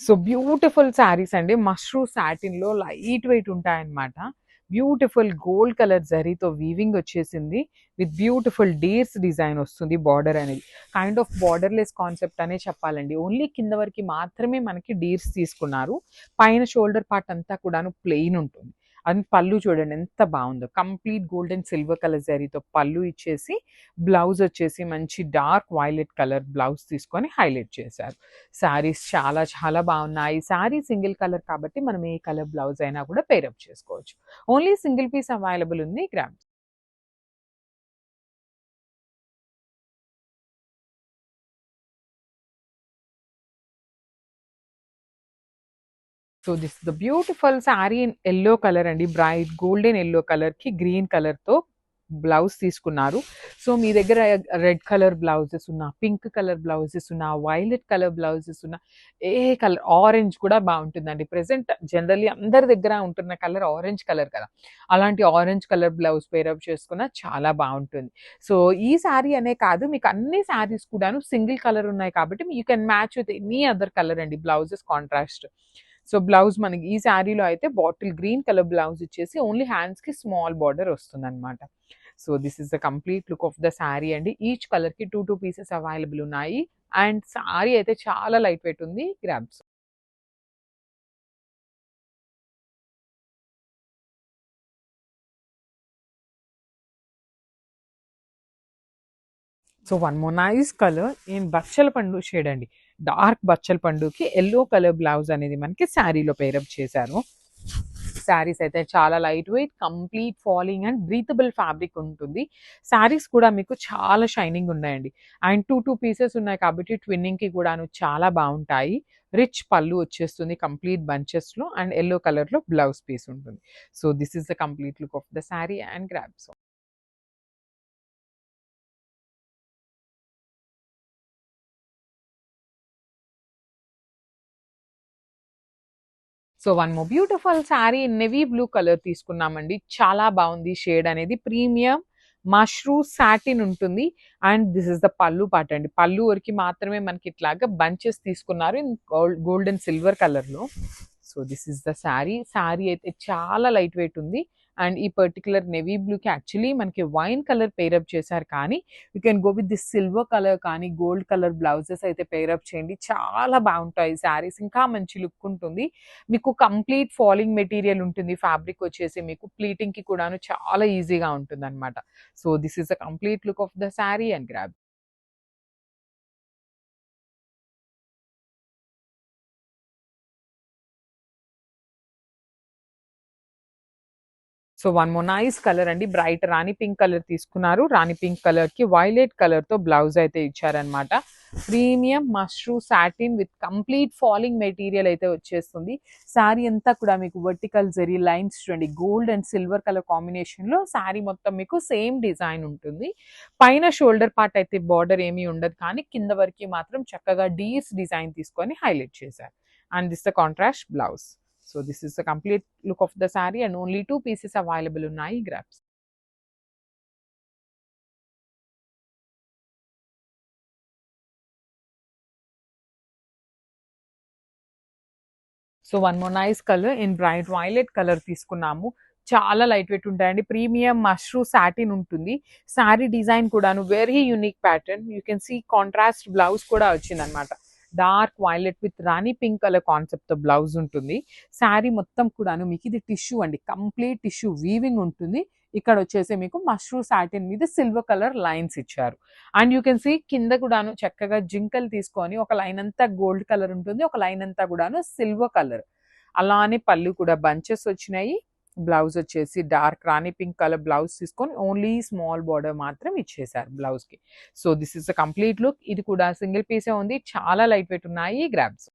So beautiful saris అండి. Mashru సాటిన్‌లో light weight ఉంటాయన్నమాట. Beautiful gold colour జరీతో వీవింగ్ వచ్చేసింది. విత్ బ్యూటిఫుల్ డీర్స్ డిజైన్ వస్తుంది బార్డర్ అనేది. కైండ్ ఆఫ్ బార్డర్‌లెస్ కాన్సెప్ట్ అనే చెప్పాలండి. ఓన్లీ కింద వరకి మాత్రమే మనకి డీర్స్ తీసుకున్నారు. పైన షోల్డర్ పార్ట్ అంతా కూడాను ప్లెయిన్ ఉంటుంది. అండ్ పళ్ళు చూడండి ఎంత బావుందో. Complete gold and silver colour జరీతో పళ్ళు ఇచ్చేసి, బ్లౌజ్ వచ్చేసి మంచి డార్క్ వైలెట్ కలర్ బ్లౌజ్ తీసుకొని హైలైట్ చేశారు. శారీస్ చాలా చాలా బాగున్నాయి. శారీ సింగిల్ కలర్ కాబట్టి మనం ఏ కలర్ బ్లౌజ్ అయినా కూడా పేరప్ చేసుకోవచ్చు. ఓన్లీ సింగిల్ పీస్ అవైలబుల్ ఉంది grams. So this the beautiful sari in yellow colour అండి. బ్రైట్ గోల్డెన్ యెల్లో కలర్‌కి గ్రీన్ కలర్‌తో బ్లౌజ్ తీసుకున్నారు. సో మీ దగ్గర రెడ్ కలర్ బ్లౌజెస్ ఉన్నా, పింక్ కలర్ బ్లౌజెస్ ఉన్నా, వైలెట్ కలర్ బ్లౌజెస్ ఉన్నా, ఏ కలర్ ఆరెంజ్ కూడా బావుంటుందండి. ప్రెజెంట్ జనరల్లీ అందరి దగ్గర ఉంటున్న కలర్ ఆరెంజ్ కలర్ కదా! అలాంటి ఆరెంజ్ కలర్ బ్లౌజ్ పేరప్ చేసుకున్న చాలా బావుంటుంది. సో ఈ శారీ అనే కాదు మీకు అన్ని శారీస్ కూడాను సింగిల్ కలర్ ఉన్నాయి కాబట్టి you can match with any other colour అండి బ్లౌజెస్ కాంట్రాస్ట్. సో బ్లౌజ్ మనకి ఈ శారీలో అయితే బాటిల్ గ్రీన్ కలర్ బ్లౌజ్ ఇచ్చేసి ఓన్లీ హ్యాండ్స్‌కి స్మాల్ బార్డర్ వస్తుందన్నమాట. So this is the complete look of the sari అండి. ఈచ్ కలర్‌కి 2 పీసెస్ అవైలబుల్ ఉన్నాయి. అండ్ శారీ అయితే చాలా లైట్ వెయిట్ ఉంది. Grabs. So one more nice colour in బచ్చల పండు షేడ్ అండి. డార్క్ బచ్చల పండుకి యెల్లో కలర్ బ్లౌజ్ అనేది మనకి శారీలో పేరప్ చేశారు. శారీస్ అయితే చాలా light wait, complete falling and breathable fabric ఉంటుంది. శారీస్ కూడా మీకు చాలా షైనింగ్ ఉన్నాయండి. అండ్ 2 పీసెస్ ఉన్నాయి కాబట్టి ట్విన్నింగ్‌కి కూడాను చాలా బావుంటాయి. రిచ్ పళ్ళు వచ్చేస్తుంది కంప్లీట్ బంచెస్‌లో అండ్ యెల్లో కలర్‌లో బ్లౌజ్ పీస్ ఉంటుంది. So this is the complete look of the sari and grabs. So one more beautiful sari navy blue colour తీసుకున్నామండి. చాలా బాగుంది షేడ్ అనేది. ప్రీమియం మష్రూ సాటిన్ ఉంటుంది. అండ్ దిస్ ఇస్ ద పళ్ళు పార్ట్ అండి. పళ్ళు వరకు మాత్రమే మనకి ఇట్లాగా బంచెస్ తీసుకున్నారు ఇన్ గోల్డ్ అండ్ సిల్వర్ కలర్‌లో. So this is the sari. Sari అయితే చాలా లైట్ వెయిట్ ఉంది. అండ్ ఈ పర్టిక్యులర్ నేవీ బ్లూకి యాక్చువల్లీ మనకి వైన్ కలర్ పేరప్ చేశారు కానీ you can go with this silver colour కానీ గోల్డ్ కలర్ బ్లౌజెస్ అయితే పేరప్ చేయండి. చాలా బాగుంటాయి శారీస్. ఇంకా మంచి లుక్ ఉంటుంది. మీకు కంప్లీట్ ఫాలింగ్ మెటీరియల్ ఉంటుంది. ఫ్యాబ్రిక్ వచ్చేసి మీకు ప్లీటింగ్‌కి కూడాను చాలా ఈజీగా ఉంటుందన్నమాట. So this is the complete look of the sari and grab. So one more nice colour అండి. బ్రైట్ రాణి పింక్ కలర్ తీసుకున్నారు. రాణి పింక్ కలర్‌కి వైలెట్ కలర్‌తో బ్లౌజ్ అయితే ఇచ్చారనమాట. Premium mashru satin with complete falling material అయితే వచ్చేస్తుంది. శారీ అంతా కూడా మీకు వర్టికల్ జరీ లైన్స్ చూడండి. గోల్డ్ అండ్ సిల్వర్ కలర్ కాంబినేషన్‌లో శారీ మొత్తం మీకు సేమ్ డిజైన్ ఉంటుంది. పైన షోల్డర్ పార్ట్ అయితే బార్డర్ ఏమీ ఉండదు కానీ కింద వరకి మాత్రం చక్కగా డీర్స్ డిజైన్ తీసుకొని హైలైట్ చేశారు. And this the contrast blouse. So this is the complete look of the saree and only 2 pieces available ఉన్నాయి grabs. So one more nice colour in bright violet colour తీసుకున్నాము. చాలా light weight ఉంటాయండి. Premium mashru satin ఉంటుంది. Sari design కూడాను very unique pattern. You can see contrast blouse కూడా వచ్చిందనమాట. Dark violet with rani pink colour కాన్సెప్ట్‌తో blouse ఉంటుంది. శారీ మొత్తం కూడాను మీకు ఇది టిష్యూ అండి. కంప్లీట్ టిష్యూ వీవింగ్ ఉంటుంది. ఇక్కడ వచ్చేసి మీకు మష్రూ సాటిన్ మీద సిల్వర్ కలర్ లైన్స్ ఇచ్చారు. అండ్ యూ కెన్ సీ కింద కూడాను చక్కగా జింకలు తీసుకొని ఒక లైన్ అంతా గోల్డ్ కలర్ ఉంటుంది. ఒక లైన్ అంతా కూడాను సిల్వర్ కలర్. అలానే పళ్ళు కూడా బంచెస్ వచ్చినాయి. బ్లౌజ్ వచ్చేసి డార్క్ రాణి పింక్ కలర్ బ్లౌజ్ తీసుకొని ఓన్లీ స్మాల్ బార్డర్ మాత్రం ఇచ్చేసారు బ్లౌజ్‌కి. So this is the complete look. ఇది కూడా సింగిల్ పీసే ఉంది. చాలా లైట్ వెయిట్ ఉన్నాయి గ్రాబ్స్.